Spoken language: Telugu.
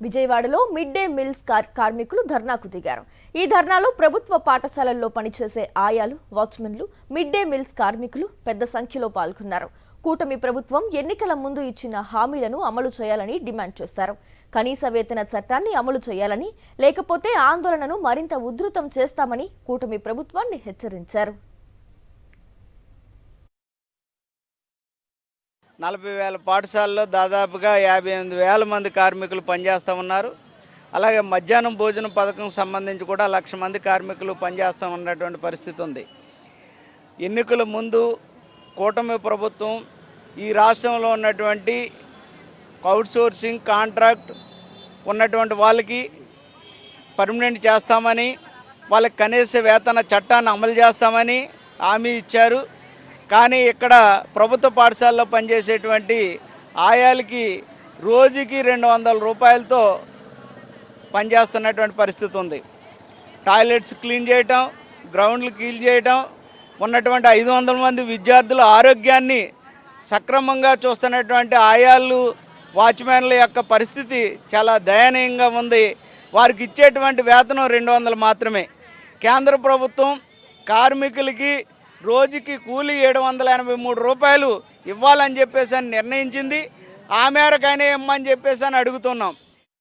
విజయవాడలో మిడ్ డే మీల్స్ కార్మికులు ధర్నాకు దిగారు. ఈ ధర్నాలో ప్రభుత్వ పాఠశాలల్లో పనిచేసే ఆయాలు, వాచ్మెన్లు, మిడ్ డే మీల్స్ కార్మికులు పెద్ద సంఖ్యలో పాల్గొన్నారు. కూటమి ప్రభుత్వం ఎన్నికల ముందు ఇచ్చిన హామీలను అమలు చేయాలని డిమాండ్ చేశారు. కనీస వేతన చట్టాన్ని అమలు చేయాలని, లేకపోతే ఆందోళనను మరింత ఉధృతం చేస్తామని కూటమి ప్రభుత్వాన్ని హెచ్చరించారు. 40,000 పాఠశాలలో దాదాపుగా 58,000 మంది కార్మికులు పనిచేస్తూ ఉన్నారు. అలాగే మధ్యాహ్నం భోజనం పథకం సంబంధించి కూడా 1,00,000 మంది కార్మికులు పనిచేస్తూ ఉన్నటువంటి పరిస్థితి ఉంది. ఎన్నికల ముందు కూటమి ప్రభుత్వం ఈ రాష్ట్రంలో ఉన్నటువంటి అవుట్సోర్సింగ్ కాంట్రాక్ట్ ఉన్నటువంటి వాళ్ళకి పర్మనెంట్ చేస్తామని, వాళ్ళకి కనీస వేతన చట్టాన్ని అమలు చేస్తామని హామీ ఇచ్చారు. కానీ ఇక్కడ ప్రభుత్వ పాఠశాలలో పనిచేసేటువంటి ఆయాలకి రోజుకి 200 రూపాయలతో పనిచేస్తున్నటువంటి పరిస్థితి ఉంది. టాయిలెట్స్ క్లీన్ చేయటం, గ్రౌండ్లు క్లీన్ చేయటం, ఉన్నటువంటి 500 మంది విద్యార్థుల ఆరోగ్యాన్ని సక్రమంగా చూస్తున్నటువంటి ఆయాలు, వాచ్మెన్ల యొక్క పరిస్థితి చాలా దయనీయంగా ఉంది. వారికి ఇచ్చేటువంటి వేతనం 200 మాత్రమే. కేంద్ర ప్రభుత్వం కార్మికులకి రోజుకి కూలీ 783 రూపాయలు ఇవ్వాలని చెప్పేసి నిర్ణయించింది. ఆ మేరకైనా ఇమ్మని చెప్పేసి అడుగుతున్నాం.